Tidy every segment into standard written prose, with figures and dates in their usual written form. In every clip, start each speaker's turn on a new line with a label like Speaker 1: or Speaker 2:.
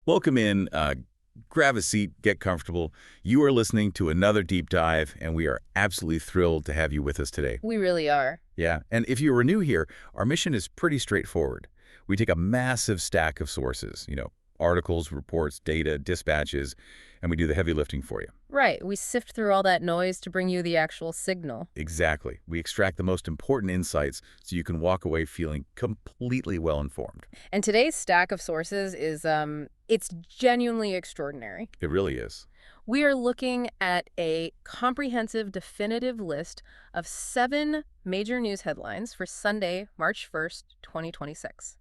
Speaker 1: Welcome in. Grab a seat, get comfortable. You are listening to another deep dive, and we are absolutely thrilled to have you with us today.
Speaker 2: We really are.
Speaker 1: Yeah, and if you are new here, our mission is pretty straightforward. We take a massive stack of sources, articles, reports, data, dispatches, and we do the heavy lifting for you.
Speaker 2: Right. We sift through all that noise to bring you the actual signal.
Speaker 1: Exactly. We extract the most important insights so you can walk away feeling completely well-informed.
Speaker 2: And today's stack of sources is, it's genuinely extraordinary.
Speaker 1: It really is.
Speaker 2: We are looking at a comprehensive, definitive list of 7 major news headlines for Sunday, March 1st, 2026.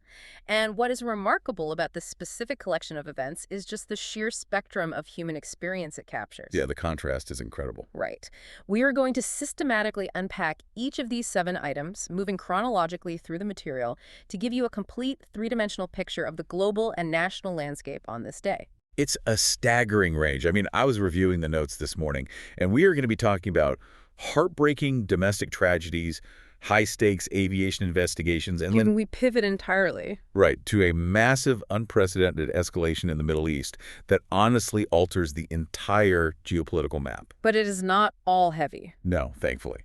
Speaker 2: And what is remarkable about this specific collection of events is just the sheer spectrum of human experience it captures.
Speaker 1: Yeah, the contrast is incredible.
Speaker 2: Right. We are going to systematically unpack each of these 7 items, moving chronologically through the material to give you a complete three-dimensional picture of the global and national landscape on this day.
Speaker 1: It's a staggering range. I was reviewing the notes this morning, and we are going to be talking about heartbreaking domestic tragedies, high-stakes aviation investigations, and then
Speaker 2: we pivot entirely.
Speaker 1: right, to a massive, unprecedented escalation in the Middle East that honestly alters the entire geopolitical map.
Speaker 2: But it is not all heavy.
Speaker 1: No, thankfully.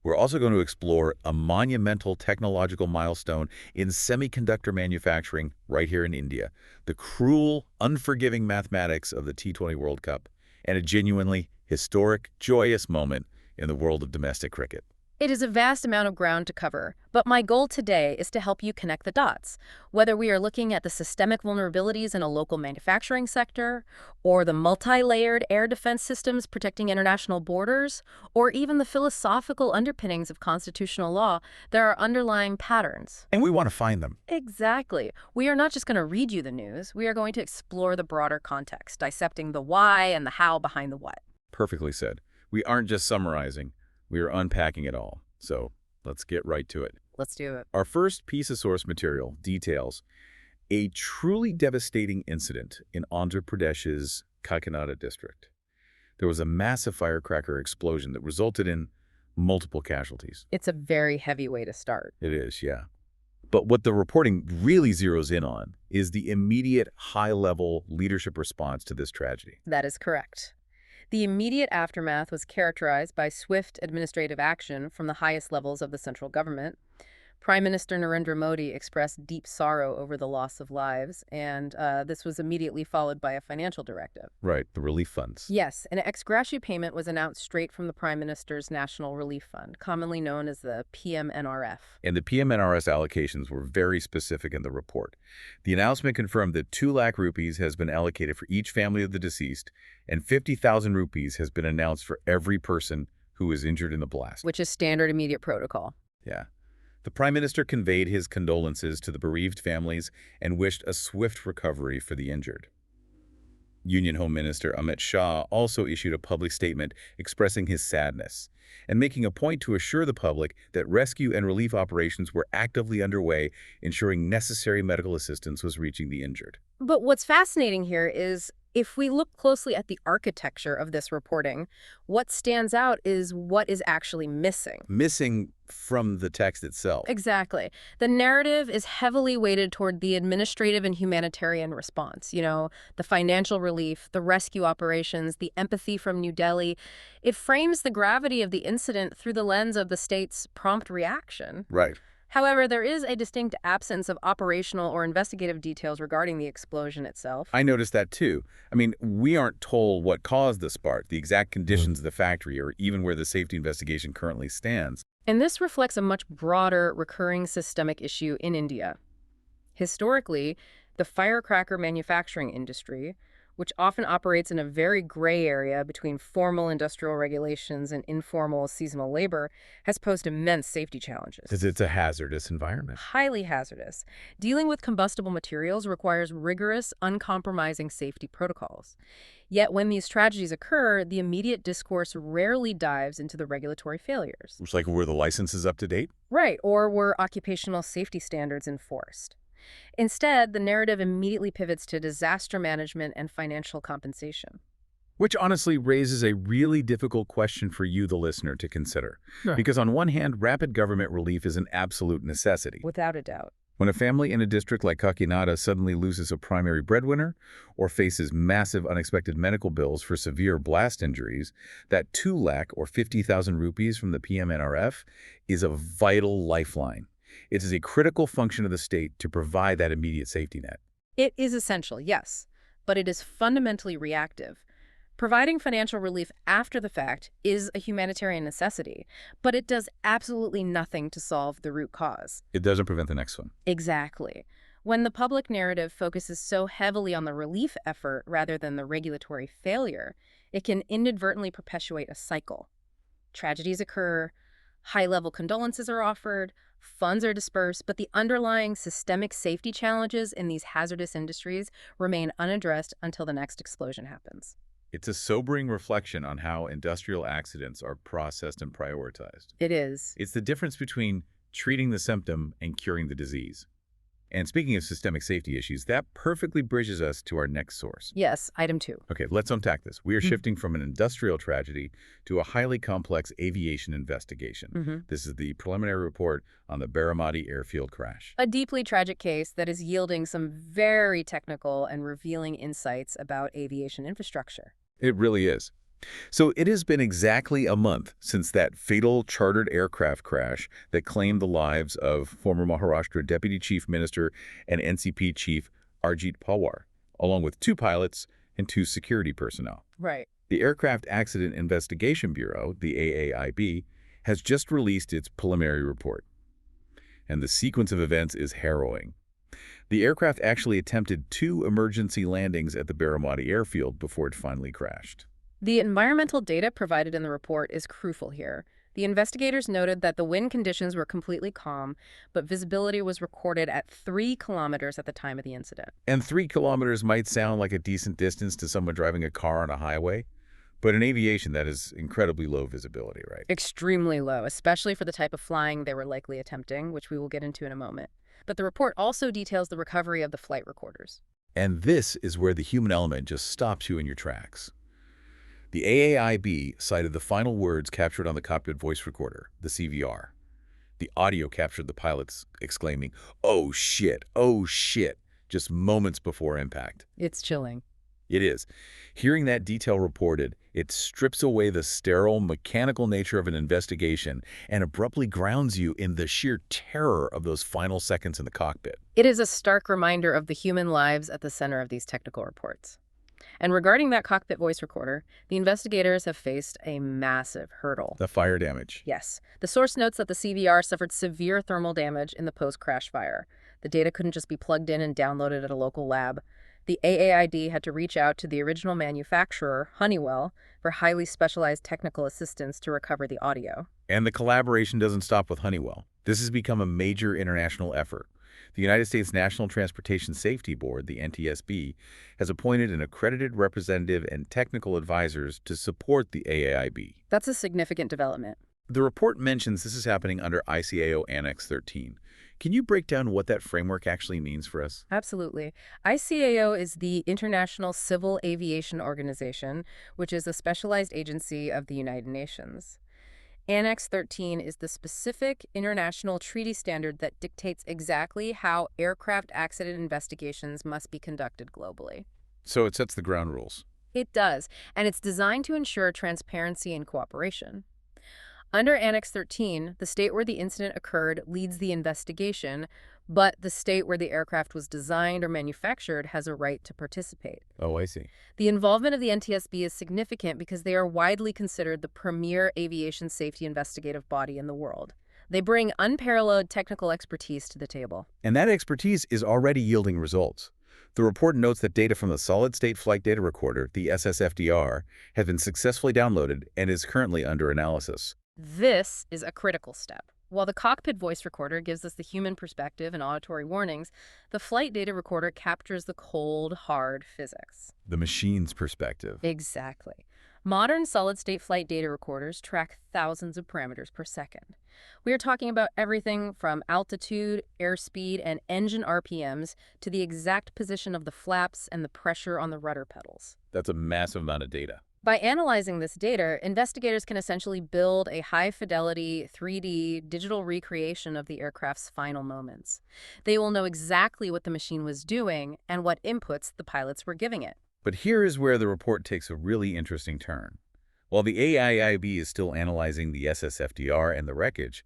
Speaker 1: We're also going to explore a monumental technological milestone in semiconductor manufacturing right here in India, the cruel, unforgiving mathematics of the T20 World Cup, and a genuinely historic, joyous moment in the world of domestic cricket.
Speaker 2: It is a vast amount of ground to cover, but my goal today is to help you connect the dots. Whether we are looking at the systemic vulnerabilities in a local manufacturing sector, or the multi-layered air defense systems protecting international borders, or even the philosophical underpinnings of constitutional law, there are underlying patterns.
Speaker 1: And we want to find them.
Speaker 2: Exactly. We are not just going to read you the news, we are going to explore the broader context, dissecting the why and the how behind the what.
Speaker 1: Perfectly said. We aren't just summarizing. We are unpacking it all. So let's get right to it.
Speaker 2: Let's do it.
Speaker 1: Our first piece of source material details a truly devastating incident in Andhra Pradesh's Kakinada district. There was a massive firecracker explosion that resulted in multiple casualties.
Speaker 2: It's a very heavy way to start.
Speaker 1: It is, yeah. But what the reporting really zeroes in on is the immediate high-level leadership response to this tragedy.
Speaker 2: That is correct. The immediate aftermath was characterized by swift administrative action from the highest levels of the central government. Prime Minister Narendra Modi expressed deep sorrow over the loss of lives, and this was immediately followed by a financial directive.
Speaker 1: Right, the relief funds.
Speaker 2: Yes, an ex gratia payment was announced straight from the Prime Minister's National Relief Fund, commonly known as the PMNRF.
Speaker 1: And the PMNRS allocations were very specific in the report. The announcement confirmed that 2 lakh rupees has been allocated for each family of the deceased, and 50,000 rupees has been announced for every person who was injured in the blast.
Speaker 2: Which is standard immediate protocol.
Speaker 1: Yeah. The Prime Minister conveyed his condolences to the bereaved families and wished a swift recovery for the injured. Union Home Minister Amit Shah also issued a public statement expressing his sadness and making a point to assure the public that rescue and relief operations were actively underway, ensuring necessary medical assistance was reaching the injured.
Speaker 2: But what's fascinating here is, if we look closely at the architecture of this reporting, what stands out is what is actually missing.
Speaker 1: Missing from the text itself.
Speaker 2: Exactly. The narrative is heavily weighted toward the administrative and humanitarian response. The financial relief, the rescue operations, the empathy from New Delhi. It frames the gravity of the incident through the lens of the state's prompt reaction.
Speaker 1: Right.
Speaker 2: However, there is a distinct absence of operational or investigative details regarding the explosion itself.
Speaker 1: I noticed that too. We aren't told what caused the spark, the exact conditions of the factory, or even where the safety investigation currently stands.
Speaker 2: And this reflects a much broader, recurring systemic issue in India. Historically, the firecracker manufacturing industry, which often operates in a very gray area between formal industrial regulations and informal seasonal labor, has posed immense safety challenges.
Speaker 1: Because it's a hazardous environment.
Speaker 2: Highly hazardous. Dealing with combustible materials requires rigorous, uncompromising safety protocols. Yet when these tragedies occur, the immediate discourse rarely dives into the regulatory failures.
Speaker 1: It's like, were the licenses up to date?
Speaker 2: Right, or were occupational safety standards enforced? Instead, the narrative immediately pivots to disaster management and financial compensation.
Speaker 1: Which honestly raises a really difficult question for you, the listener, to consider.
Speaker 2: Sure.
Speaker 1: Because on one hand, rapid government relief is an absolute necessity.
Speaker 2: Without a doubt.
Speaker 1: When a family in a district like Kakinada suddenly loses a primary breadwinner or faces massive unexpected medical bills for severe blast injuries, that 2 lakh or 50,000 rupees from the PMNRF is a vital lifeline. It is a critical function of the state to provide that immediate safety net.
Speaker 2: It is essential, yes, but it is fundamentally reactive. Providing financial relief after the fact is a humanitarian necessity, but it does absolutely nothing to solve the root cause.
Speaker 1: It doesn't prevent the next one.
Speaker 2: Exactly. When the public narrative focuses so heavily on the relief effort rather than the regulatory failure, it can inadvertently perpetuate a cycle. Tragedies occur, high-level condolences are offered, funds are dispersed, but the underlying systemic safety challenges in these hazardous industries remain unaddressed until the next explosion happens.
Speaker 1: It's a sobering reflection on how industrial accidents are processed and prioritized.
Speaker 2: It is.
Speaker 1: It's the difference between treating the symptom and curing the disease. And speaking of systemic safety issues, that perfectly bridges us to our next source.
Speaker 2: Yes, item 2.
Speaker 1: Okay, let's unpack this. We are shifting from an industrial tragedy to a highly complex aviation investigation. This is the preliminary report on the Baramati airfield crash.
Speaker 2: A deeply tragic case that is yielding some very technical and revealing insights about aviation infrastructure.
Speaker 1: It really is. So it has been exactly a month since that fatal chartered aircraft crash that claimed the lives of former Maharashtra Deputy Chief Minister and NCP Chief Ajit Pawar, along with 2 pilots and 2 security personnel.
Speaker 2: Right.
Speaker 1: The Aircraft Accident Investigation Bureau, the AAIB, has just released its preliminary report. And the sequence of events is harrowing. The aircraft actually attempted 2 emergency landings at the Baramati airfield before it finally crashed.
Speaker 2: The environmental data provided in the report is crucial here. The investigators noted that the wind conditions were completely calm, but visibility was recorded at 3 kilometers at the time of the incident.
Speaker 1: And 3 kilometers might sound like a decent distance to someone driving a car on a highway, but in aviation, that is incredibly low visibility, right?
Speaker 2: Extremely low, especially for the type of flying they were likely attempting, which we will get into in a moment. But the report also details the recovery of the flight recorders.
Speaker 1: And this is where the human element just stops you in your tracks. The AAIB cited the final words captured on the cockpit voice recorder, the CVR. The audio captured the pilots exclaiming, "Oh shit, oh shit," just moments before impact.
Speaker 2: It's chilling.
Speaker 1: It is. Hearing that detail reported, it strips away the sterile, mechanical nature of an investigation and abruptly grounds you in the sheer terror of those final seconds in the cockpit.
Speaker 2: It is a stark reminder of the human lives at the center of these technical reports. And regarding that cockpit voice recorder, the investigators have faced a massive hurdle.
Speaker 1: The fire damage.
Speaker 2: Yes. The source notes that the CVR suffered severe thermal damage in the post-crash fire. The data couldn't just be plugged in and downloaded at a local lab. The AAID had to reach out to the original manufacturer, Honeywell, for highly specialized technical assistance to recover the audio.
Speaker 1: And the collaboration doesn't stop with Honeywell. This has become a major international effort. The United States National Transportation Safety Board, the NTSB, has appointed an accredited representative and technical advisors to support the AAIB.
Speaker 2: That's a significant development.
Speaker 1: The report mentions this is happening under ICAO Annex 13. Can you break down what that framework actually means for us?
Speaker 2: Absolutely. ICAO is the International Civil Aviation Organization, which is a specialized agency of the United Nations. Annex 13 is the specific international treaty standard that dictates exactly how aircraft accident investigations must be conducted globally.
Speaker 1: So it sets the ground rules.
Speaker 2: It does, and it's designed to ensure transparency and cooperation. Under Annex 13, the state where the incident occurred leads the investigation, but the state where the aircraft was designed or manufactured has a right to participate.
Speaker 1: Oh, I see.
Speaker 2: The involvement of the NTSB is significant because they are widely considered the premier aviation safety investigative body in the world. They bring unparalleled technical expertise to the table.
Speaker 1: And that expertise is already yielding results. The report notes that data from the Solid-State Flight Data Recorder, the SSFDR, has been successfully downloaded and is currently under analysis.
Speaker 2: This is a critical step. While the cockpit voice recorder gives us the human perspective and auditory warnings, the flight data recorder captures the cold, hard physics.
Speaker 1: The machine's perspective.
Speaker 2: Exactly. Modern solid-state flight data recorders track thousands of parameters per second. We are talking about everything from altitude, airspeed, and engine RPMs to the exact position of the flaps and the pressure on the rudder pedals.
Speaker 1: That's a massive amount of data.
Speaker 2: By analyzing this data, investigators can essentially build a high-fidelity 3D digital recreation of the aircraft's final moments. They will know exactly what the machine was doing and what inputs the pilots were giving it.
Speaker 1: But here is where the report takes a really interesting turn. While the AIIB is still analyzing the SSFDR and the wreckage,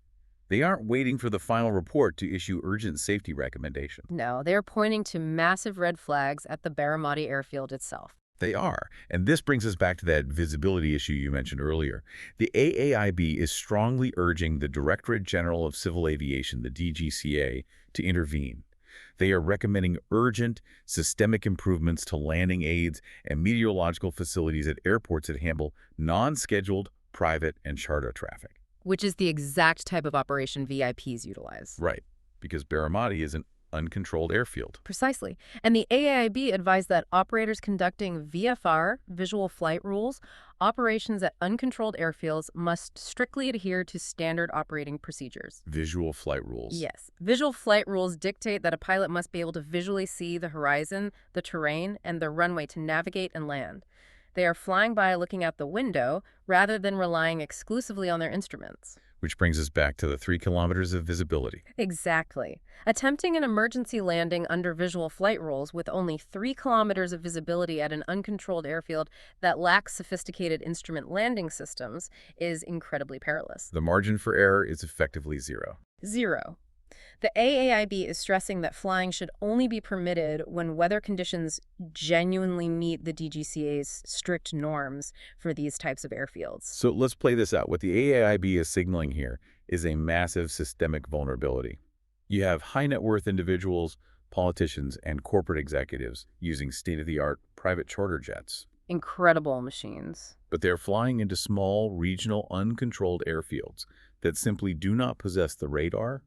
Speaker 1: they aren't waiting for the final report to issue urgent safety recommendations.
Speaker 2: No, they're pointing to massive red flags at the Baramati airfield itself.
Speaker 1: They are. And this brings us back to that visibility issue you mentioned earlier. The AAIB is strongly urging the Directorate General of Civil Aviation, the DGCA, to intervene. They are recommending urgent, systemic improvements to landing aids and meteorological facilities at airports that handle non-scheduled, private, and charter traffic.
Speaker 2: Which is the exact type of operation VIPs utilize.
Speaker 1: Right, because Baramati is an uncontrolled airfield.
Speaker 2: Precisely. And the AIB advised that operators conducting VFR, visual flight rules, operations at uncontrolled airfields must strictly adhere to standard operating procedures.
Speaker 1: Visual flight rules.
Speaker 2: Yes. Visual flight rules dictate that a pilot must be able to visually see the horizon, the terrain, and the runway to navigate and land. They are flying by looking out the window rather than relying exclusively on their instruments.
Speaker 1: Which brings us back to the 3 kilometers of visibility.
Speaker 2: Exactly. Attempting an emergency landing under visual flight rules with only 3 kilometers of visibility at an uncontrolled airfield that lacks sophisticated instrument landing systems is incredibly perilous.
Speaker 1: The margin for error is effectively zero.
Speaker 2: Zero. The AAIB is stressing that flying should only be permitted when weather conditions genuinely meet the DGCA's strict norms for these types of airfields.
Speaker 1: So let's play this out. What the AAIB is signaling here is a massive systemic vulnerability. You have high net worth individuals, politicians, and corporate executives using state-of-the-art private charter jets.
Speaker 2: Incredible machines.
Speaker 1: But they're flying into small, regional, uncontrolled airfields that simply do not possess the radar,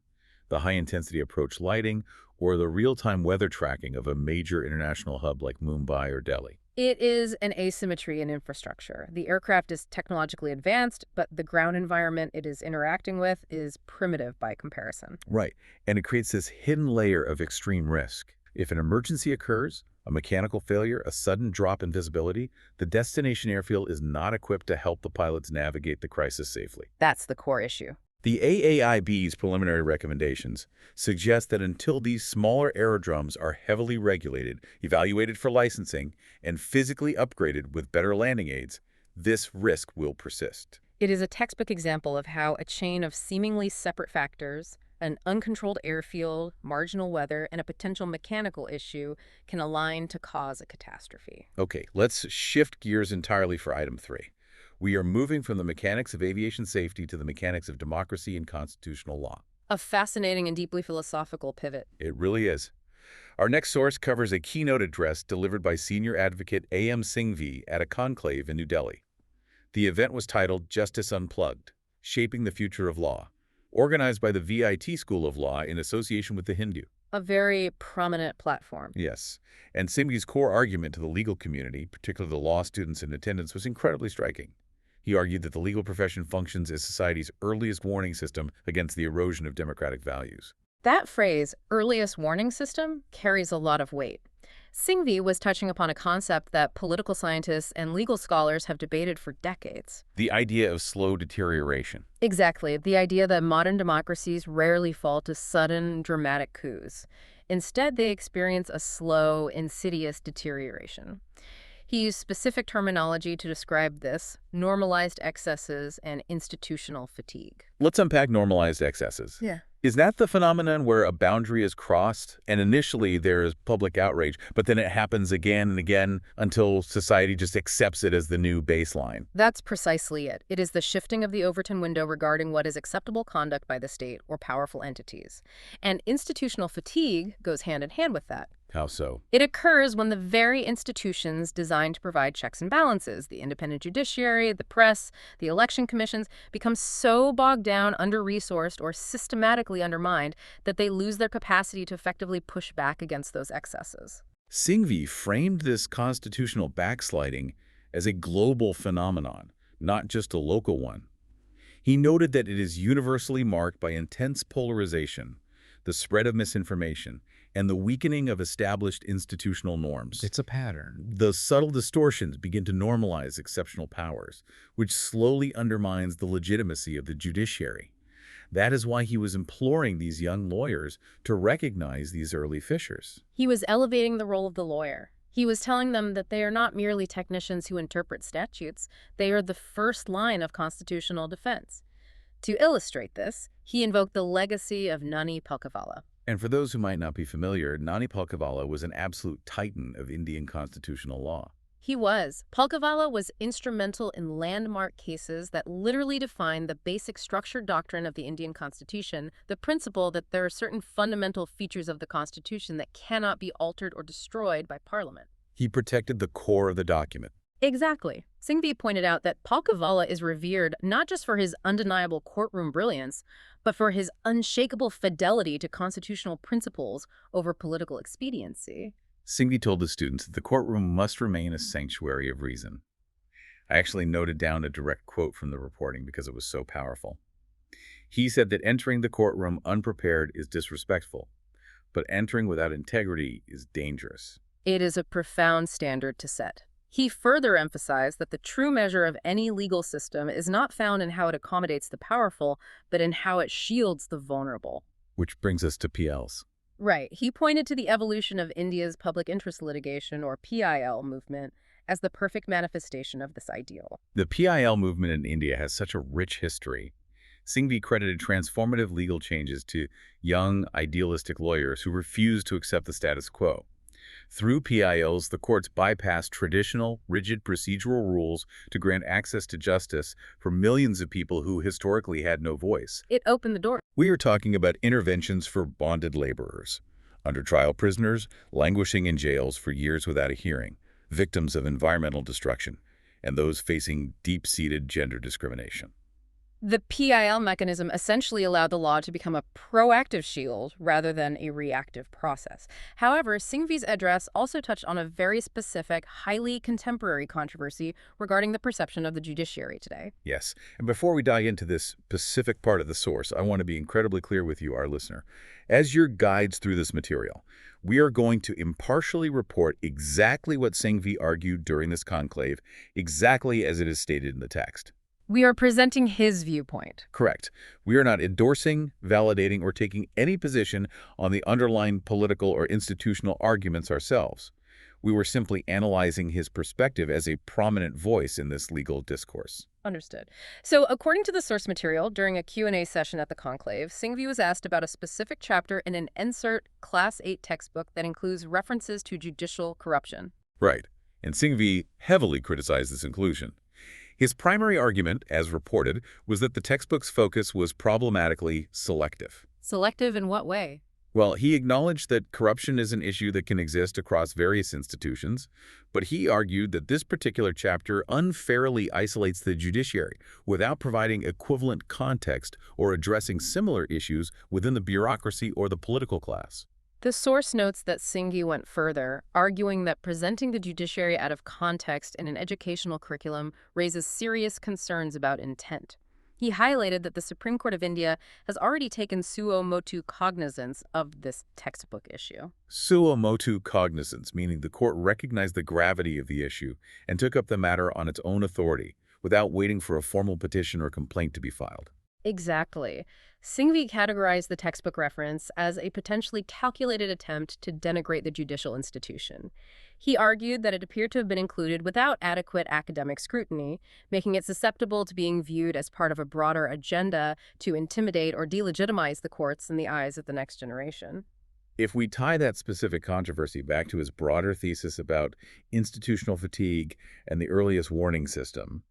Speaker 1: the high-intensity approach lighting, or the real-time weather tracking of a major international hub like Mumbai or Delhi.
Speaker 2: It is an asymmetry in infrastructure. The aircraft is technologically advanced, but the ground environment it is interacting with is primitive by comparison.
Speaker 1: Right, and it creates this hidden layer of extreme risk. If an emergency occurs, a mechanical failure, a sudden drop in visibility, the destination airfield is not equipped to help the pilots navigate the crisis safely.
Speaker 2: That's the core issue.
Speaker 1: The AAIB's preliminary recommendations suggest that until these smaller aerodromes are heavily regulated, evaluated for licensing, and physically upgraded with better landing aids, this risk will persist.
Speaker 2: It is a textbook example of how a chain of seemingly separate factors, an uncontrolled airfield, marginal weather, and a potential mechanical issue can align to cause a catastrophe.
Speaker 1: Okay, let's shift gears entirely for item 3. We are moving from the mechanics of aviation safety to the mechanics of democracy and constitutional law.
Speaker 2: A fascinating and deeply philosophical pivot.
Speaker 1: It really is. Our next source covers a keynote address delivered by senior advocate A.M. Singhvi at a conclave in New Delhi. The event was titled Justice Unplugged, Shaping the Future of Law, organized by the VIT School of Law in association with the Hindu.
Speaker 2: A very prominent platform.
Speaker 1: Yes, and Singhvi's core argument to the legal community, particularly the law students in attendance, was incredibly striking. He argued that the legal profession functions as society's earliest warning system against the erosion of democratic values.
Speaker 2: That phrase, earliest warning system, carries a lot of weight. Singhvi was touching upon a concept that political scientists and legal scholars have debated for decades.
Speaker 1: The idea of slow deterioration.
Speaker 2: Exactly, the idea that modern democracies rarely fall to sudden, dramatic coups. Instead, they experience a slow, insidious deterioration. He used specific terminology to describe this: normalized excesses and institutional fatigue.
Speaker 1: Let's unpack normalized excesses.
Speaker 2: Yeah.
Speaker 1: Is that the phenomenon where a boundary is crossed and initially there is public outrage, but then it happens again and again until society just accepts it as the new baseline?
Speaker 2: That's precisely it. It is the shifting of the Overton window regarding what is acceptable conduct by the state or powerful entities. And institutional fatigue goes hand in hand with that.
Speaker 1: How so?
Speaker 2: It occurs when the very institutions designed to provide checks and balances, the independent judiciary, the press, the election commissions, become so bogged down, under-resourced, or systematically undermined that they lose their capacity to effectively push back against those excesses.
Speaker 1: Singhvi framed this constitutional backsliding as a global phenomenon, not just a local one. He noted that it is universally marked by intense polarization, the spread of misinformation, and the weakening of established institutional norms.
Speaker 3: It's a pattern.
Speaker 1: The subtle distortions begin to normalize exceptional powers, which slowly undermines the legitimacy of the judiciary. That is why he was imploring these young lawyers to recognize these early fissures.
Speaker 2: He was elevating the role of the lawyer. He was telling them that they are not merely technicians who interpret statutes, they are the first line of constitutional defense. To illustrate this, he invoked the legacy of Nani Palkhivala.
Speaker 1: And for those who might not be familiar, Nani Palkhivala was an absolute titan of Indian constitutional law.
Speaker 2: He was. Palkhivala was instrumental in landmark cases that literally defined the basic structured doctrine of the Indian Constitution, the principle that there are certain fundamental features of the Constitution that cannot be altered or destroyed by Parliament.
Speaker 1: He protected the core of the document.
Speaker 2: Exactly. Singhvi pointed out that Palkhivala is revered not just for his undeniable courtroom brilliance, but for his unshakable fidelity to constitutional principles over political expediency.
Speaker 1: Singhvi told the students that the courtroom must remain a sanctuary of reason. I actually noted down a direct quote from the reporting because it was so powerful. He said that entering the courtroom unprepared is disrespectful, but entering without integrity is dangerous.
Speaker 2: It is a profound standard to set. He further emphasized that the true measure of any legal system is not found in how it accommodates the powerful, but in how it shields the vulnerable.
Speaker 1: Which brings us to PLs.
Speaker 2: Right. He pointed to the evolution of India's public interest litigation, or PIL, movement as the perfect manifestation of this ideal.
Speaker 1: The PIL movement in India has such a rich history. Singhvi credited transformative legal changes to young, idealistic lawyers who refused to accept the status quo. Through PILs, the courts bypassed traditional, rigid procedural rules to grant access to justice for millions of people who historically had no voice.
Speaker 2: It opened the door.
Speaker 1: We are talking about interventions for bonded laborers, under-trial prisoners languishing in jails for years without a hearing, victims of environmental destruction, and those facing deep-seated gender discrimination.
Speaker 2: The PIL mechanism essentially allowed the law to become a proactive shield rather than a reactive process. However, Singhvi's address also touched on a very specific, highly contemporary controversy regarding the perception of the judiciary today.
Speaker 1: Yes, and before we dive into this specific part of the source, I want to be incredibly clear with you, our listener. As your guides through this material, we are going to impartially report exactly what Singhvi argued during this conclave, exactly as it is stated in the text.
Speaker 2: We are presenting his viewpoint.
Speaker 1: Correct. We are not endorsing, validating, or taking any position on the underlying political or institutional arguments ourselves. We were simply analyzing his perspective as a prominent voice in this legal discourse.
Speaker 2: Understood. So, according to the source material, during a Q&A session at the conclave, Singhvi was asked about a specific chapter in an NCERT Class 8 textbook that includes references to judicial corruption.
Speaker 1: Right. And Singhvi heavily criticized this inclusion. His primary argument, as reported, was that the textbook's focus was problematically selective.
Speaker 2: Selective in what way?
Speaker 1: Well, he acknowledged that corruption is an issue that can exist across various institutions, but he argued that this particular chapter unfairly isolates the judiciary without providing equivalent context or addressing similar issues within the bureaucracy or the political class.
Speaker 2: The source notes that Singhvi went further, arguing that presenting the judiciary out of context in an educational curriculum raises serious concerns about intent. He highlighted that the Supreme Court of India has already taken suo motu cognizance of this textbook issue.
Speaker 1: Suo motu cognizance, meaning the court recognized the gravity of the issue and took up the matter on its own authority, without waiting for a formal petition or complaint to be filed.
Speaker 2: Exactly. Singhvi categorized the textbook reference as a potentially calculated attempt to denigrate the judicial institution. He argued that it appeared to have been included without adequate academic scrutiny, making it susceptible to being viewed as part of a broader agenda to intimidate or delegitimize the courts in the eyes of the next generation.
Speaker 1: If we tie that specific controversy back to his broader thesis about institutional fatigue and the earliest warning system,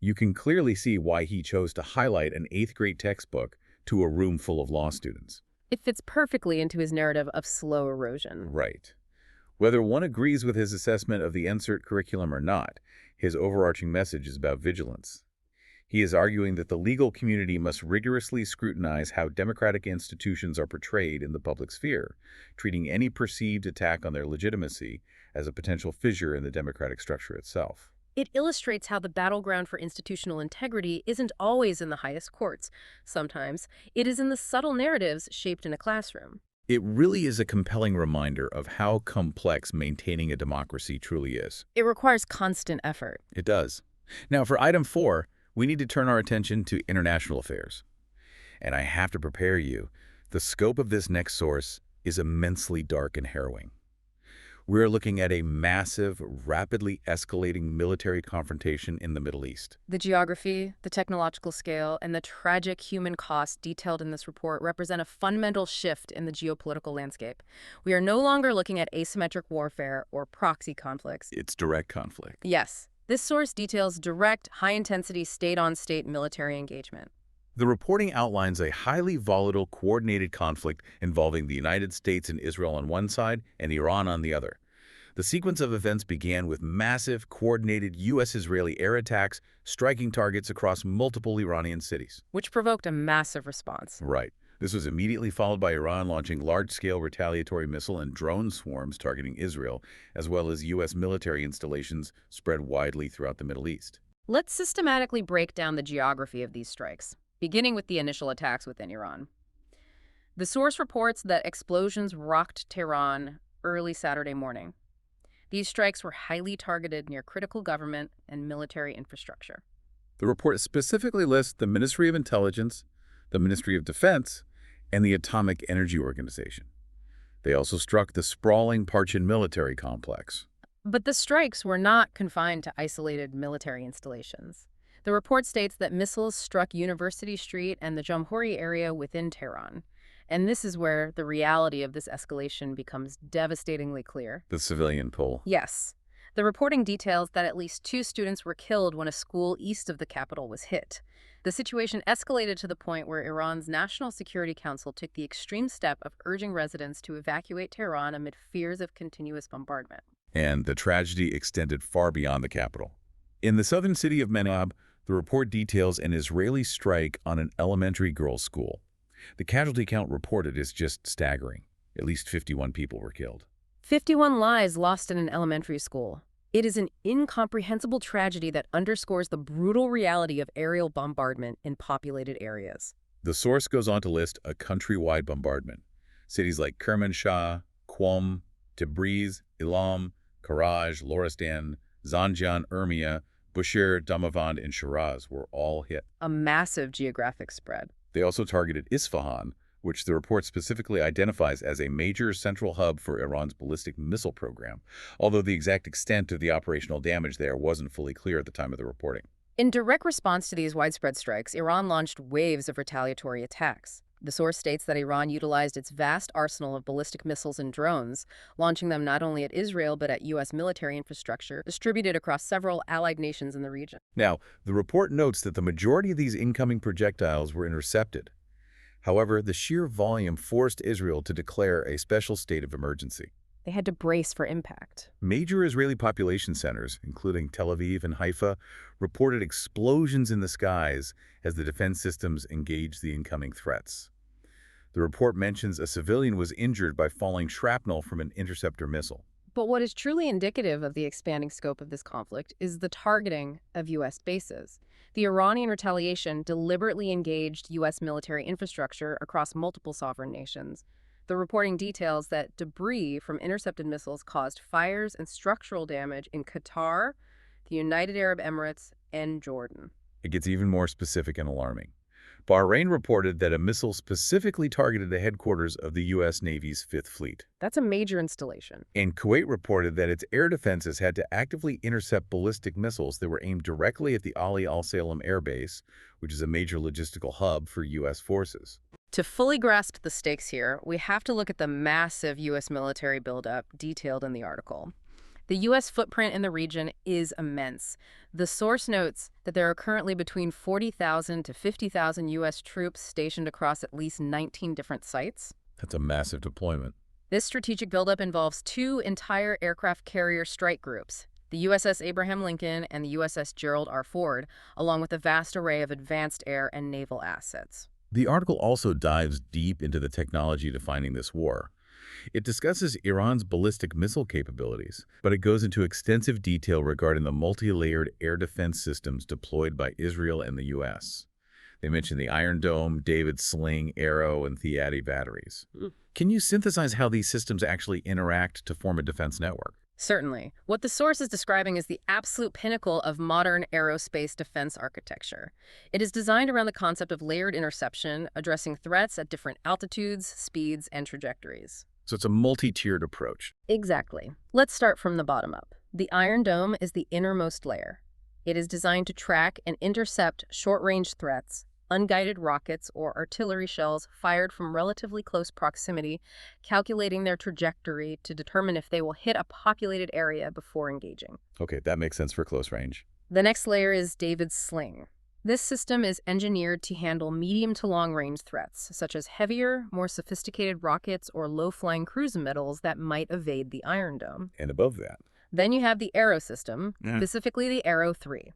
Speaker 1: you can clearly see why he chose to highlight an 8th grade textbook to a room full of law students.
Speaker 2: It fits perfectly into his narrative of slow erosion.
Speaker 1: Right. Whether one agrees with his assessment of the NCERT curriculum or not, his overarching message is about vigilance. He is arguing that the legal community must rigorously scrutinize how democratic institutions are portrayed in the public sphere, treating any perceived attack on their legitimacy as a potential fissure in the democratic structure itself.
Speaker 2: It illustrates how the battleground for institutional integrity isn't always in the highest courts. Sometimes it is in the subtle narratives shaped in a classroom.
Speaker 1: It really is a compelling reminder of how complex maintaining a democracy truly is.
Speaker 2: It requires constant effort.
Speaker 1: It does. Now, for item 4, we need to turn our attention to international affairs. And I have to prepare you. The scope of this next source is immensely dark and harrowing. We're looking at a massive, rapidly escalating military confrontation in the Middle East.
Speaker 2: The geography, the technological scale, and the tragic human cost detailed in this report represent a fundamental shift in the geopolitical landscape. We are no longer looking at asymmetric warfare or proxy conflicts.
Speaker 1: It's direct conflict.
Speaker 2: Yes, this source details direct, high-intensity state-on-state military engagement.
Speaker 1: The reporting outlines a highly volatile, coordinated conflict involving the United States and Israel on one side and Iran on the other. The sequence of events began with massive, coordinated U.S.-Israeli air attacks striking targets across multiple Iranian cities.
Speaker 2: Which provoked a massive response.
Speaker 1: Right. This was immediately followed by Iran launching large-scale retaliatory missile and drone swarms targeting Israel, as well as U.S. military installations spread widely throughout the Middle East.
Speaker 2: Let's systematically break down the geography of these strikes, beginning with the initial attacks within Iran. The source reports that explosions rocked Tehran early Saturday morning. These strikes were highly targeted near critical government and military infrastructure.
Speaker 1: The report specifically lists the Ministry of Intelligence, the Ministry of Defense, and the Atomic Energy Organization. They also struck the sprawling Parchin military complex.
Speaker 2: But the strikes were not confined to isolated military installations. The report states that missiles struck University Street and the Jamhuri area within Tehran. And this is where the reality of this escalation becomes devastatingly clear.
Speaker 1: The civilian pull.
Speaker 2: Yes. The reporting details that at least 2 students were killed when a school east of the capital was hit. The situation escalated to the point where Iran's National Security Council took the extreme step of urging residents to evacuate Tehran amid fears of continuous bombardment.
Speaker 1: And the tragedy extended far beyond the capital. In the southern city of Menab, the report details an Israeli strike on an elementary girls' school. The casualty count reported is just staggering. At least 51 people were killed.
Speaker 2: 51 lives lost in an elementary school. It is an incomprehensible tragedy that underscores the brutal reality of aerial bombardment in populated areas.
Speaker 1: The source goes on to list a countrywide bombardment. Cities like Kermanshah, Qom, Tabriz, Ilam, Karaj, Loristan, Zanjan, Urmia, Bushehr, Damavand, and Shiraz were all hit.
Speaker 2: A massive geographic spread.
Speaker 1: They also targeted Isfahan, which the report specifically identifies as a major central hub for Iran's ballistic missile program, although the exact extent of the operational damage there wasn't fully clear at the time of the reporting.
Speaker 2: In direct response to these widespread strikes, Iran launched waves of retaliatory attacks. The source states that Iran utilized its vast arsenal of ballistic missiles and drones, launching them not only at Israel but at U.S. military infrastructure distributed across several allied nations in the region.
Speaker 1: Now, the report notes that the majority of these incoming projectiles were intercepted. However, the sheer volume forced Israel to declare a special state of emergency.
Speaker 2: They had to brace for impact.
Speaker 1: Major Israeli population centers, including Tel Aviv and Haifa, reported explosions in the skies as the defense systems engaged the incoming threats. The report mentions a civilian was injured by falling shrapnel from an interceptor missile.
Speaker 2: But what is truly indicative of the expanding scope of this conflict is the targeting of U.S. bases. The Iranian retaliation deliberately engaged U.S. military infrastructure across multiple sovereign nations. The reporting details that debris from intercepted missiles caused fires and structural damage in Qatar, the United Arab Emirates, and Jordan.
Speaker 1: It gets even more specific and alarming. Bahrain reported that a missile specifically targeted the headquarters of the U.S. Navy's Fifth Fleet.
Speaker 2: That's a major installation.
Speaker 1: And Kuwait reported that its air defenses had to actively intercept ballistic missiles that were aimed directly at the Ali Al Salem Air Base, which is a major logistical hub for U.S. forces.
Speaker 2: To fully grasp the stakes here, we have to look at the massive U.S. military buildup detailed in the article. The U.S. footprint in the region is immense. The source notes that there are currently between 40,000 to 50,000 U.S. troops stationed across at least 19 different sites.
Speaker 1: That's a massive deployment.
Speaker 2: This strategic buildup involves 2 entire aircraft carrier strike groups, the USS Abraham Lincoln and the USS Gerald R. Ford, along with a vast array of advanced air and naval assets.
Speaker 1: The article also dives deep into the technology defining this war. It discusses Iran's ballistic missile capabilities, but it goes into extensive detail regarding the multi-layered air defense systems deployed by Israel and the U.S. They mention the Iron Dome, David's Sling, Arrow, and Theati batteries.
Speaker 2: Mm.
Speaker 1: Can you synthesize how these systems actually interact to form a defense network?
Speaker 2: Certainly. What the source is describing is the absolute pinnacle of modern aerospace defense architecture. It is designed around the concept of layered interception, addressing threats at different altitudes, speeds, and trajectories.
Speaker 1: So it's a multi-tiered approach.
Speaker 2: Exactly. Let's start from the bottom up. The Iron Dome is the innermost layer. It is designed to track and intercept short-range threats, unguided rockets or artillery shells fired from relatively close proximity, calculating their trajectory to determine if they will hit a populated area before engaging.
Speaker 1: Okay, that makes sense for close range.
Speaker 2: The next layer is David's Sling. This system is engineered to handle medium to long-range threats, such as heavier, more sophisticated rockets or low-flying cruise missiles that might evade the Iron Dome.
Speaker 1: And above that?
Speaker 2: Then you have the Arrow system,
Speaker 1: Yeah.
Speaker 2: specifically the Arrow 3.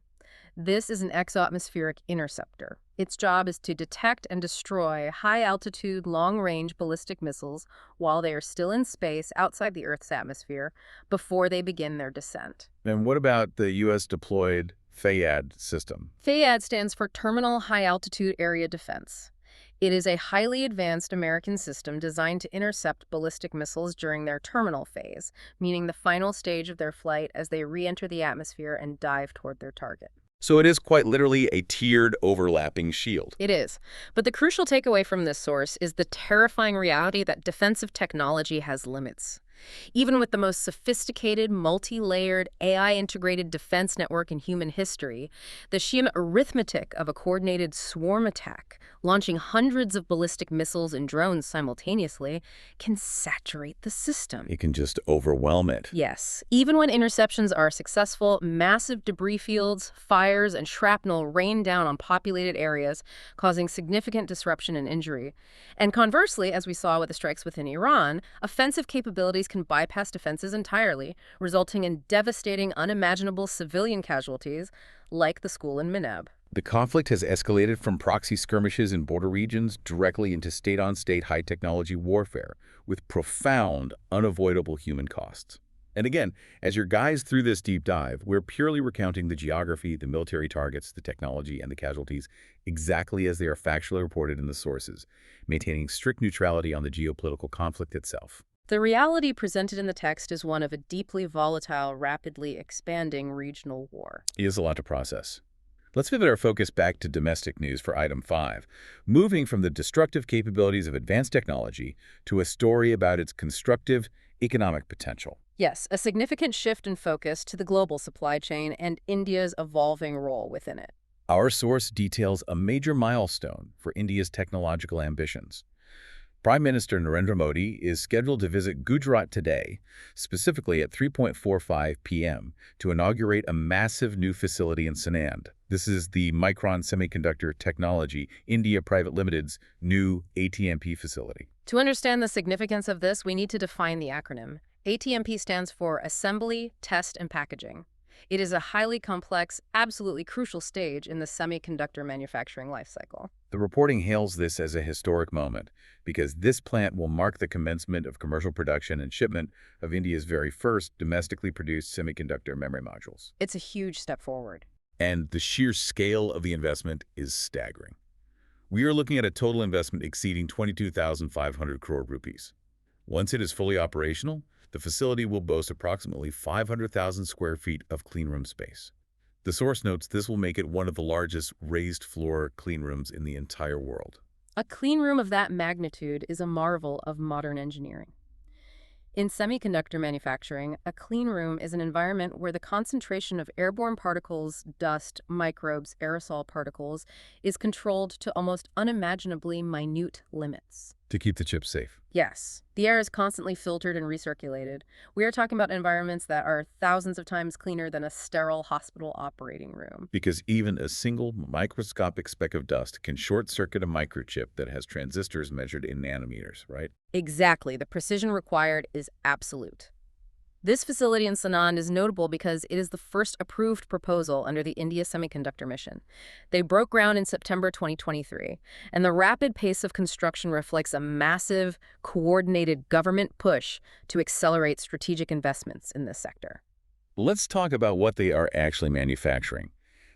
Speaker 2: This is an exoatmospheric interceptor. Its job is to detect and destroy high-altitude, long-range ballistic missiles while they are still in space outside the Earth's atmosphere before they begin their descent.
Speaker 1: And what about the U.S. deployed FAAD system?
Speaker 2: FAAD stands for Terminal High Altitude Area Defense. It is a highly advanced American system designed to intercept ballistic missiles during their terminal phase, meaning the final stage of their flight as they re-enter the atmosphere and dive toward their target.
Speaker 1: So it is quite literally a tiered overlapping shield.
Speaker 2: It is. But the crucial takeaway from this source is the terrifying reality that defensive technology has limits. Even with the most sophisticated, multi-layered, AI-integrated defense network in human history, the sheer arithmetic of a coordinated swarm attack, launching hundreds of ballistic missiles and drones simultaneously, can saturate the system.
Speaker 1: It can just overwhelm it.
Speaker 2: Yes. Even when interceptions are successful, massive debris fields, fires, and shrapnel rain down on populated areas, causing significant disruption and injury. And conversely, as we saw with the strikes within Iran, offensive capabilities can bypass defenses entirely, resulting in devastating, unimaginable civilian casualties, like the school in Minab.
Speaker 1: The conflict has escalated from proxy skirmishes in border regions directly into state-on-state high-technology warfare, with profound, unavoidable human costs. And again, as your guides through this deep dive, we're purely recounting the geography, the military targets, the technology, and the casualties exactly as they are factually reported in the sources, maintaining strict neutrality on the geopolitical conflict itself.
Speaker 2: The reality presented in the text is one of a deeply volatile, rapidly expanding regional war.
Speaker 1: It is a lot to process. Let's pivot our focus back to domestic news for Item 5, moving from the destructive capabilities of advanced technology to a story about its constructive economic potential.
Speaker 2: Yes, a significant shift in focus to the global supply chain and India's evolving role within it.
Speaker 1: Our source details a major milestone for India's technological ambitions. Prime Minister Narendra Modi is scheduled to visit Gujarat today, specifically at 3:45 p.m., to inaugurate a massive new facility in Sanand. This is the Micron Semiconductor Technology India Private Limited's new ATMP facility.
Speaker 2: To understand the significance of this, we need to define the acronym. ATMP stands for Assembly, Test, and Packaging. It is a highly complex, absolutely crucial stage in the semiconductor manufacturing lifecycle.
Speaker 1: The reporting hails this as a historic moment because this plant will mark the commencement of commercial production and shipment of India's very first domestically produced semiconductor memory modules.
Speaker 2: It's a huge step forward.
Speaker 1: And the sheer scale of the investment is staggering. We are looking at a total investment exceeding 22,500 crore rupees. Once it is fully operational, the facility will boast approximately 500,000 square feet of cleanroom space. The source notes this will make it one of the largest raised-floor cleanrooms in the entire world.
Speaker 2: A clean room of that magnitude is a marvel of modern engineering. In semiconductor manufacturing, a clean room is an environment where the concentration of airborne particles, dust, microbes, aerosol particles is controlled to almost unimaginably minute limits.
Speaker 1: To keep the chips safe.
Speaker 2: Yes, the air is constantly filtered and recirculated. We are talking about environments that are thousands of times cleaner than a sterile hospital operating room.
Speaker 1: Because even a single microscopic speck of dust can short-circuit a microchip that has transistors measured in nanometers, right?
Speaker 2: Exactly. The precision required is absolute. This facility in Sanand is notable because it is the first approved proposal under the India Semiconductor Mission. They broke ground in September 2023, and the rapid pace of construction reflects a massive, coordinated government push to accelerate strategic investments in this sector.
Speaker 1: Let's talk about what they are actually manufacturing.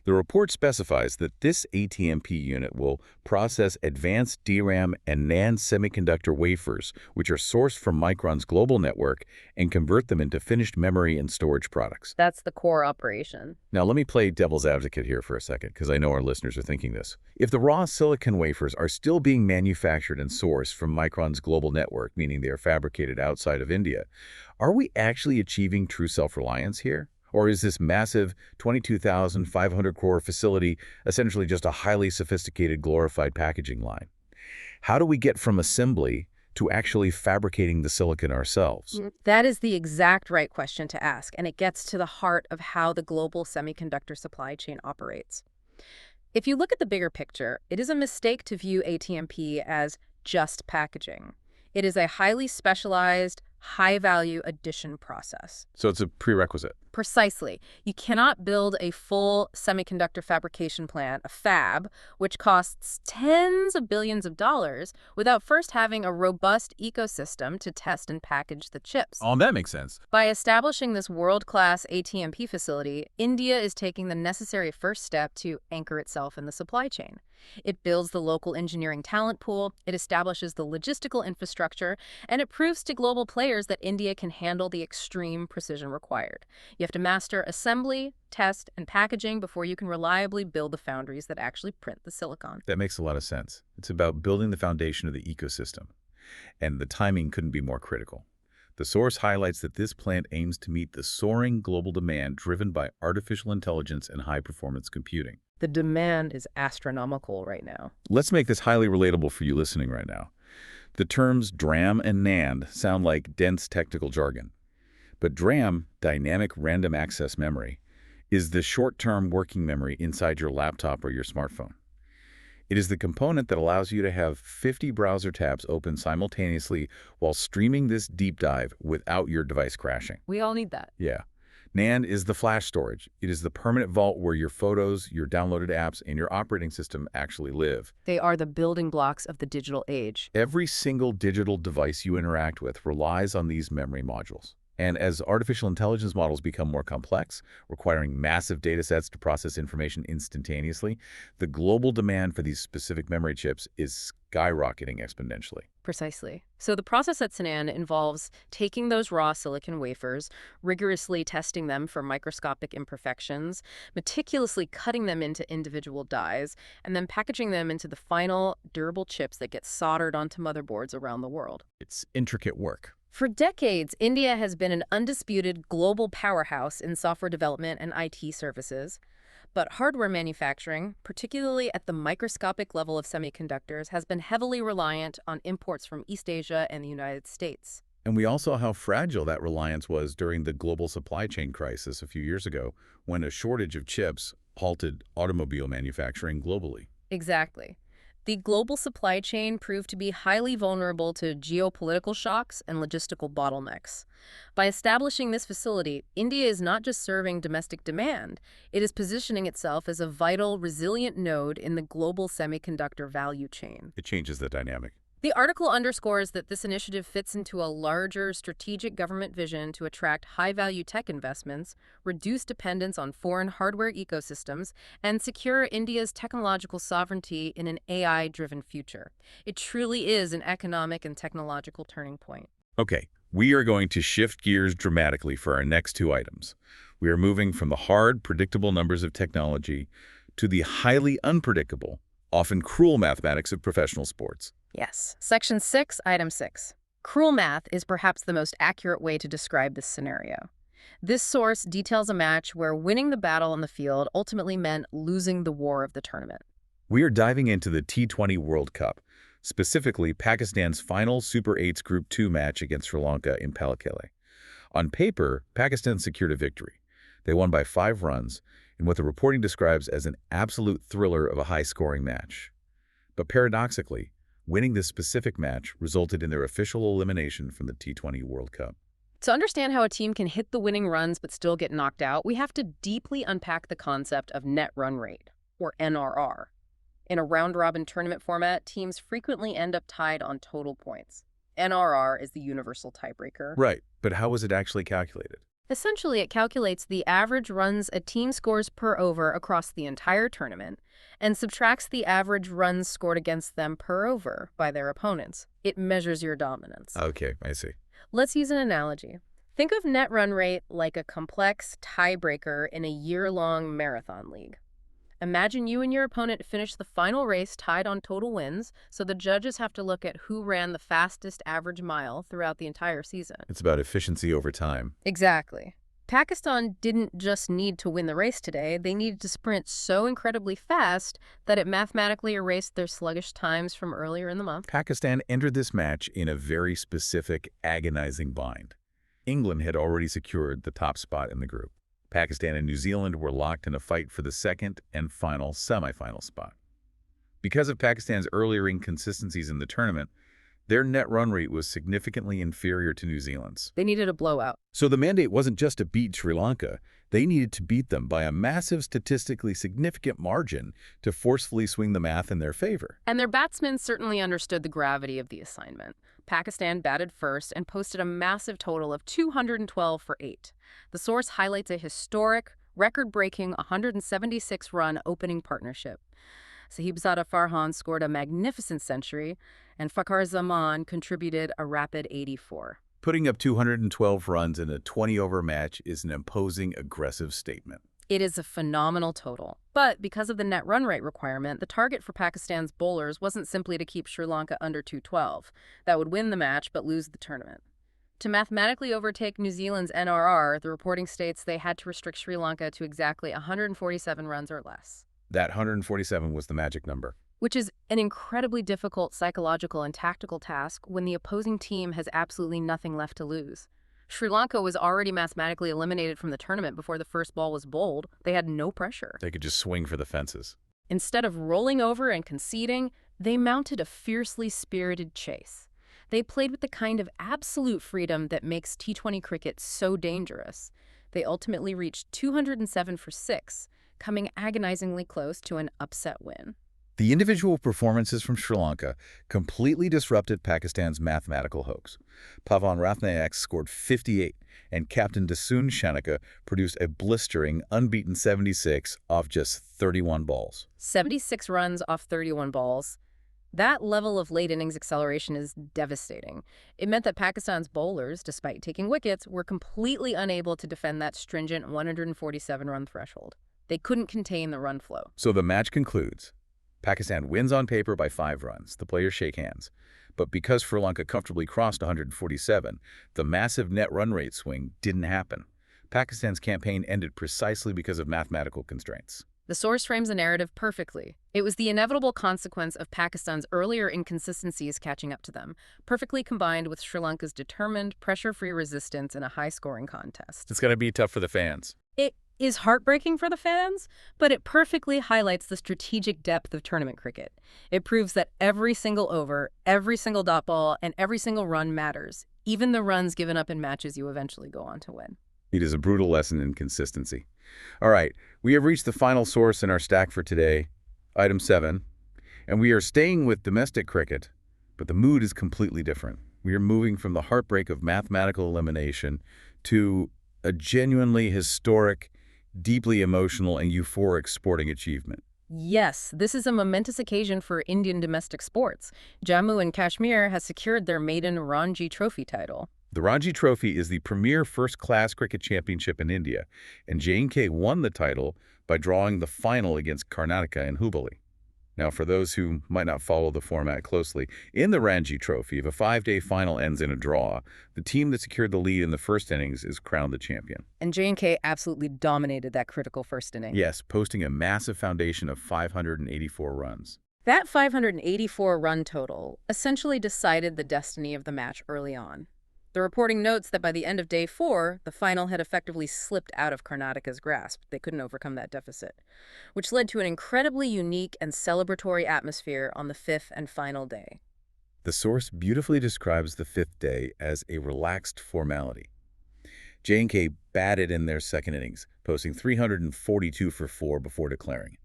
Speaker 1: The report specifies that this ATMP unit will process advanced DRAM and NAND semiconductor wafers, which are sourced from Micron's global network, and convert them into finished memory and storage products.
Speaker 2: That's the core operation.
Speaker 1: Now, let me play devil's advocate here for a second, because I know our listeners are thinking this. If the raw silicon wafers are still being manufactured and sourced from Micron's global network, meaning they are fabricated outside of India, are we actually achieving true self-reliance here? Or is this massive 22,500 crore facility essentially just a highly sophisticated glorified packaging line? How do we get from assembly to actually fabricating the silicon ourselves?
Speaker 2: That is the exact right question to ask, and it gets to the heart of how the global semiconductor supply chain operates. If you look at the bigger picture, it is a mistake to view ATMP as just packaging. It is a highly specialized, high-value addition process.
Speaker 1: So it's a prerequisite.
Speaker 2: Precisely. You cannot build a full semiconductor fabrication plant, a fab, which costs tens of billions of dollars, without first having a robust ecosystem to test and package the chips.
Speaker 1: Oh, that makes sense.
Speaker 2: By establishing this world-class ATMP facility, India is taking the necessary first step to anchor itself in the supply chain. It builds the local engineering talent pool, it establishes the logistical infrastructure, and it proves to global players that India can handle the extreme precision required. You have to master assembly, test, and packaging before you can reliably build the foundries that actually print the silicon.
Speaker 1: That makes a lot of sense. It's about building the foundation of the ecosystem. And the timing couldn't be more critical. The source highlights that this plant aims to meet the soaring global demand driven by artificial intelligence and high-performance computing.
Speaker 2: The demand is astronomical right now.
Speaker 1: Let's make this highly relatable for you listening right now. The terms DRAM and NAND sound like dense technical jargon. But DRAM, dynamic random access memory, is the short-term working memory inside your laptop or your smartphone. It is the component that allows you to have 50 browser tabs open simultaneously while streaming this deep dive without your device crashing.
Speaker 2: We all need that.
Speaker 1: Yeah. NAND is the flash storage. It is the permanent vault where your photos, your downloaded apps, and your operating system actually live.
Speaker 2: They are the building blocks of the digital age.
Speaker 1: Every single digital device you interact with relies on these memory modules. And as artificial intelligence models become more complex, requiring massive data sets to process information instantaneously, the global demand for these specific memory chips is skyrocketing exponentially.
Speaker 2: Precisely. So the process at Sanan involves taking those raw silicon wafers, rigorously testing them for microscopic imperfections, meticulously cutting them into individual dies, and then packaging them into the final durable chips that get soldered onto motherboards around the world.
Speaker 1: It's intricate work.
Speaker 2: For decades, India has been an undisputed global powerhouse in software development and IT services. But hardware manufacturing, particularly at the microscopic level of semiconductors, has been heavily reliant on imports from East Asia and the United States.
Speaker 1: And we all saw how fragile that reliance was during the global supply chain crisis a few years ago, when a shortage of chips halted automobile manufacturing globally.
Speaker 2: Exactly. The global supply chain proved to be highly vulnerable to geopolitical shocks and logistical bottlenecks. By establishing this facility, India is not just serving domestic demand, it is positioning itself as a vital, resilient node in the global semiconductor value chain.
Speaker 1: It changes the dynamic.
Speaker 2: The article underscores that this initiative fits into a larger strategic government vision to attract high-value tech investments, reduce dependence on foreign hardware ecosystems, and secure India's technological sovereignty in an AI-driven future. It truly is an economic and technological turning point.
Speaker 1: Okay, we are going to shift gears dramatically for our next two items. We are moving from the hard, predictable numbers of technology to the highly unpredictable, often cruel mathematics of professional sports.
Speaker 2: Yes. Section 6, Item 6. Cruel math is perhaps the most accurate way to describe this scenario. This source details a match where winning the battle on the field ultimately meant losing the war of the tournament.
Speaker 1: We are diving into the T20 World Cup, specifically Pakistan's final Super 8's Group 2 match against Sri Lanka in Palakkale. On paper, Pakistan secured a victory. They won by 5 runs in what the reporting describes as an absolute thriller of a high-scoring match. But paradoxically, winning this specific match resulted in their official elimination from the T20 World Cup.
Speaker 2: To understand how a team can hit the winning runs but still get knocked out, we have to deeply unpack the concept of net run rate, or NRR. In a round-robin tournament format, teams frequently end up tied on total points. NRR is the universal tiebreaker.
Speaker 1: Right, but how was it actually calculated?
Speaker 2: Essentially, it calculates the average runs a team scores per over across the entire tournament and subtracts the average runs scored against them per over by their opponents. It measures your dominance.
Speaker 1: Okay, I see.
Speaker 2: Let's use an analogy. Think of net run rate like a complex tiebreaker in a year-long marathon league. Imagine you and your opponent finish the final race tied on total wins, so the judges have to look at who ran the fastest average mile throughout the entire season.
Speaker 1: It's about efficiency over time.
Speaker 2: Exactly. Pakistan didn't just need to win the race today, they needed to sprint so incredibly fast that it mathematically erased their sluggish times from earlier in the month.
Speaker 1: Pakistan entered this match in a very specific, agonizing bind. England had already secured the top spot in the group. Pakistan and New Zealand were locked in a fight for the second and final semifinal spot. Because of Pakistan's earlier inconsistencies in the tournament, their net run rate was significantly inferior to New Zealand's.
Speaker 2: They needed a blowout.
Speaker 1: So the mandate wasn't just to beat Sri Lanka. They needed to beat them by a massive, statistically significant margin to forcefully swing the math in their favor.
Speaker 2: And their batsmen certainly understood the gravity of the assignment. Pakistan batted first and posted a massive total of 212 for 8. The source highlights a historic, record-breaking 176-run opening partnership. Sahibzada Farhan scored a magnificent century, and Fakhar Zaman contributed a rapid 84.
Speaker 1: Putting up 212 runs in a 20-over match is an imposing, aggressive statement.
Speaker 2: It is a phenomenal total. But because of the net run rate requirement, the target for Pakistan's bowlers wasn't simply to keep Sri Lanka under 212. That would win the match but lose the tournament. To mathematically overtake New Zealand's NRR, the reporting states they had to restrict Sri Lanka to exactly 147 runs or less.
Speaker 1: That 147 was the magic number.
Speaker 2: Which is an incredibly difficult psychological and tactical task when the opposing team has absolutely nothing left to lose. Sri Lanka was already mathematically eliminated from the tournament before the first ball was bowled. They had no pressure.
Speaker 1: They could just swing for the fences.
Speaker 2: Instead of rolling over and conceding, they mounted a fiercely spirited chase. They played with the kind of absolute freedom that makes T20 cricket so dangerous. They ultimately reached 207 for 6, coming agonizingly close to an upset win.
Speaker 1: The individual performances from Sri Lanka completely disrupted Pakistan's mathematical hoax. Pavan Rathnayake scored 58, and captain Dasun Shanaka produced a blistering, unbeaten 76 off just 31 balls.
Speaker 2: 76 runs off 31 balls. That level of late innings acceleration is devastating. It meant that Pakistan's bowlers, despite taking wickets, were completely unable to defend that stringent 147-run threshold. They couldn't contain the run flow.
Speaker 1: So the match concludes. Pakistan wins on paper by 5 runs. The players shake hands. But because Sri Lanka comfortably crossed 147, the massive net run rate swing didn't happen. Pakistan's campaign ended precisely because of mathematical constraints.
Speaker 2: The source frames the narrative perfectly. It was the inevitable consequence of Pakistan's earlier inconsistencies catching up to them, perfectly combined with Sri Lanka's determined, pressure-free resistance in a high-scoring contest.
Speaker 1: It's going to be tough for the fans.
Speaker 2: It is heartbreaking for the fans, but it perfectly highlights the strategic depth of tournament cricket. It proves that every single over, every single dot ball, and every single run matters, even the runs given up in matches you eventually go on to win.
Speaker 1: It is a brutal lesson in consistency. All right, we have reached the final source in our stack for today, item 7, and we are staying with domestic cricket, but the mood is completely different. We are moving from the heartbreak of mathematical elimination to a genuinely historic, deeply emotional, and euphoric sporting achievement.
Speaker 2: Yes, this is a momentous occasion for Indian domestic sports. Jammu and Kashmir has secured their maiden Ranji Trophy title.
Speaker 1: The Ranji Trophy is the premier first-class cricket championship in India, and J&K won the title by drawing the final against Karnataka in Hubballi. Now, for those who might not follow the format closely, in the Ranji Trophy, if a 5-day final ends in a draw, the team that secured the lead in the first innings is crowned the champion.
Speaker 2: And J&K absolutely dominated that critical first inning.
Speaker 1: Yes, posting a massive foundation of 584 runs.
Speaker 2: That 584-run total essentially decided the destiny of the match early on. The reporting notes that by the end of day 4, the final had effectively slipped out of Karnataka's grasp. They couldn't overcome that deficit, which led to an incredibly unique and celebratory atmosphere on the 5th and final day.
Speaker 1: The source beautifully describes the 5th day as a relaxed formality. J&K batted in their second innings, posting 342 for 4 before declaring.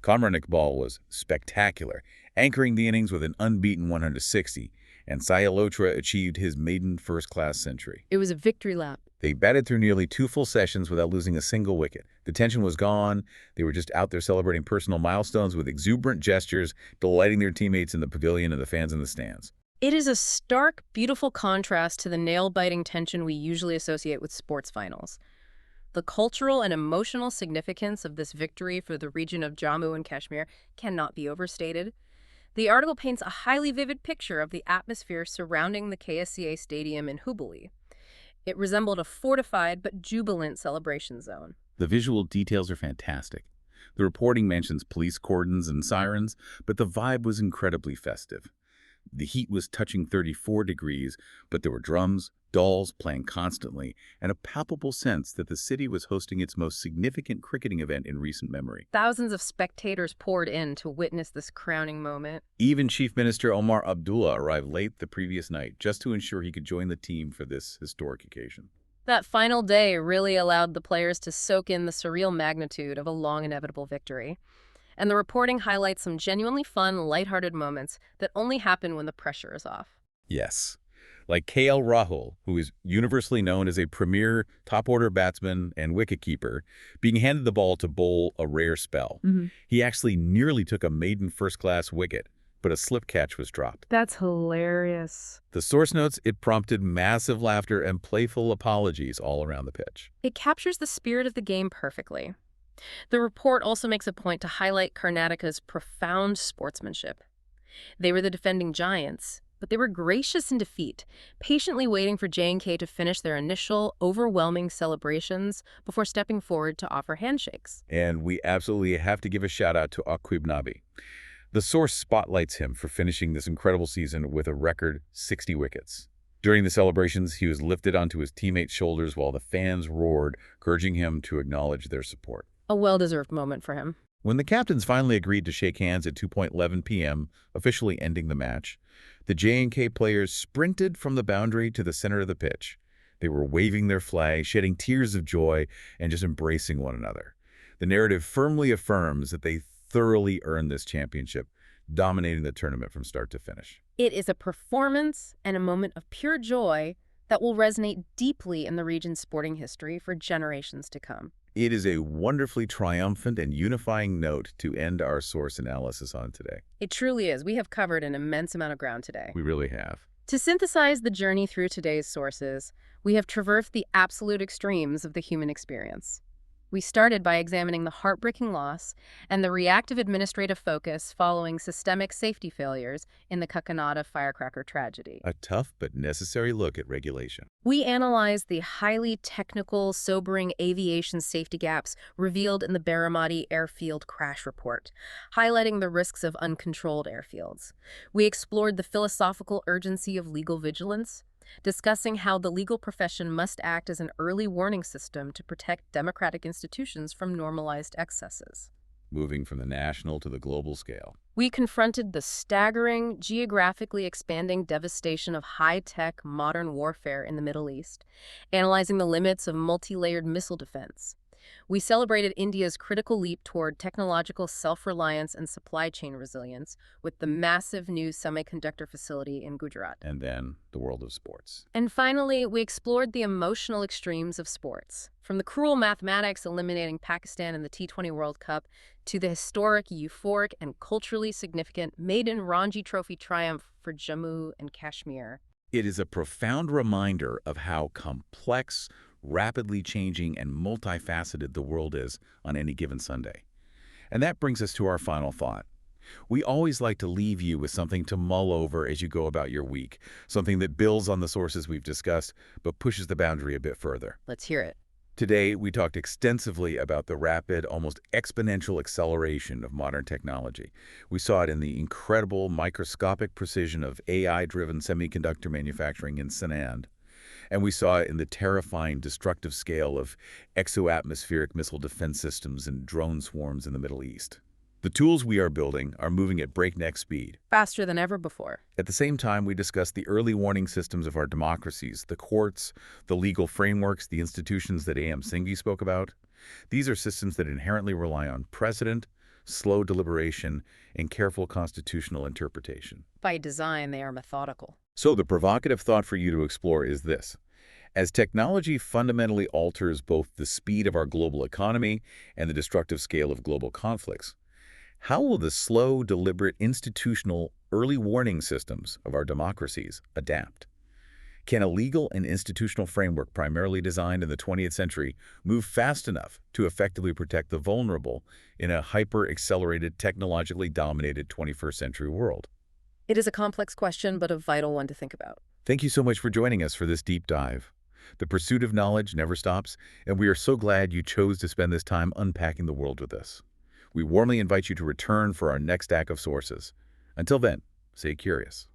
Speaker 1: Kamran Iqbal was spectacular, anchoring the innings with an unbeaten 160, and Sayalotra achieved his maiden first-class century.
Speaker 2: It was a victory lap.
Speaker 1: They batted through nearly 2 full sessions without losing a single wicket. The tension was gone. They were just out there celebrating personal milestones with exuberant gestures, delighting their teammates in the pavilion and the fans in the stands.
Speaker 2: It is a stark, beautiful contrast to the nail-biting tension we usually associate with sports finals. The cultural and emotional significance of this victory for the region of Jammu and Kashmir cannot be overstated. The article paints a highly vivid picture of the atmosphere surrounding the KSCA Stadium in Hubballi. It resembled a fortified but jubilant celebration zone.
Speaker 1: The visual details are fantastic. The reporting mentions police cordons and sirens, but the vibe was incredibly festive. The heat was touching 34 degrees, but there were drums, dolls playing constantly, and a palpable sense that the city was hosting its most significant cricketing event in recent memory.
Speaker 2: Thousands of spectators poured in to witness this crowning moment.
Speaker 1: Even Chief Minister Omar Abdullah arrived late the previous night just to ensure he could join the team for this historic occasion.
Speaker 2: That final day really allowed the players to soak in the surreal magnitude of a long inevitable victory. And the reporting highlights some genuinely fun, lighthearted moments that only happen when the pressure is off.
Speaker 1: Yes. Like KL Rahul, who is universally known as a premier top-order batsman and wicketkeeper, being handed the ball to bowl a rare spell. He actually nearly took a maiden first-class wicket, but a slip catch was dropped.
Speaker 2: That's hilarious.
Speaker 1: The source notes it prompted massive laughter and playful apologies all around the pitch.
Speaker 2: It captures the spirit of the game perfectly. The report also makes a point to highlight Karnataka's profound sportsmanship. They were the defending giants, but they were gracious in defeat, patiently waiting for J&K to finish their initial, overwhelming celebrations before stepping forward to offer handshakes.
Speaker 1: And we absolutely have to give a shout-out to Aqib Nabi. The source spotlights him for finishing this incredible season with a record 60 wickets. During the celebrations, he was lifted onto his teammates' shoulders while the fans roared, urging him to acknowledge their support.
Speaker 2: A well-deserved moment for him.
Speaker 1: When the captains finally agreed to shake hands at 2:11 p.m., officially ending the match, the J&K players sprinted from the boundary to the center of the pitch. They were waving their flag, shedding tears of joy, and just embracing one another. The narrative firmly affirms that they thoroughly earned this championship, dominating the tournament from start to finish.
Speaker 2: It is a performance and a moment of pure joy that will resonate deeply in the region's sporting history for generations to come.
Speaker 1: It is a wonderfully triumphant and unifying note to end our source analysis on today.
Speaker 2: It truly is. We have covered an immense amount of ground today.
Speaker 1: We really have.
Speaker 2: To synthesize the journey through today's sources, we have traversed the absolute extremes of the human experience. We started by examining the heartbreaking loss and the reactive administrative focus following systemic safety failures in the Kakinada firecracker tragedy.
Speaker 1: A tough but necessary look at regulation.
Speaker 2: We analyzed the highly technical, sobering aviation safety gaps revealed in the Baramati airfield crash report, highlighting the risks of uncontrolled airfields. We explored the philosophical urgency of legal vigilance, discussing how the legal profession must act as an early warning system to protect democratic institutions from normalized excesses.
Speaker 1: Moving from the national to the global scale.
Speaker 2: We confronted the staggering, geographically expanding devastation of high-tech, modern warfare in the Middle East, analyzing the limits of multi-layered missile defense. We celebrated India's critical leap toward technological self-reliance and supply chain resilience with the massive new semiconductor facility in Gujarat.
Speaker 1: And then the world of sports.
Speaker 2: And finally, we explored the emotional extremes of sports, from the cruel mathematics eliminating Pakistan in the T20 World Cup to the historic, euphoric, and culturally significant maiden Ranji Trophy triumph for Jammu and Kashmir.
Speaker 1: It is a profound reminder of how complex, rapidly changing, and multifaceted the world is on any given Sunday. And that brings us to our final thought. We always like to leave you with something to mull over as you go about your week, something that builds on the sources we've discussed, but pushes the boundary a bit further.
Speaker 2: Let's hear it.
Speaker 1: Today, we talked extensively about the rapid, almost exponential acceleration of modern technology. We saw it in the incredible microscopic precision of AI-driven semiconductor manufacturing in Sanand. And we saw it in the terrifying, destructive scale of exo-atmospheric missile defense systems and drone swarms in the Middle East. The tools we are building are moving at breakneck speed.
Speaker 2: Faster than ever before.
Speaker 1: At the same time, we discussed the early warning systems of our democracies, the courts, the legal frameworks, the institutions that A.M. Singhi spoke about. These are systems that inherently rely on precedent, slow deliberation, and careful constitutional interpretation.
Speaker 2: By design, they are methodical.
Speaker 1: So the provocative thought for you to explore is this. As technology fundamentally alters both the speed of our global economy and the destructive scale of global conflicts, how will the slow, deliberate, institutional early warning systems of our democracies adapt? Can a legal and institutional framework primarily designed in the 20th century move fast enough to effectively protect the vulnerable in a hyper-accelerated, technologically dominated 21st century world?
Speaker 2: It is a complex question, but a vital one to think about.
Speaker 1: Thank you so much for joining us for this deep dive. The pursuit of knowledge never stops, and we are so glad you chose to spend this time unpacking the world with us. We warmly invite you to return for our next stack of sources. Until then, stay curious.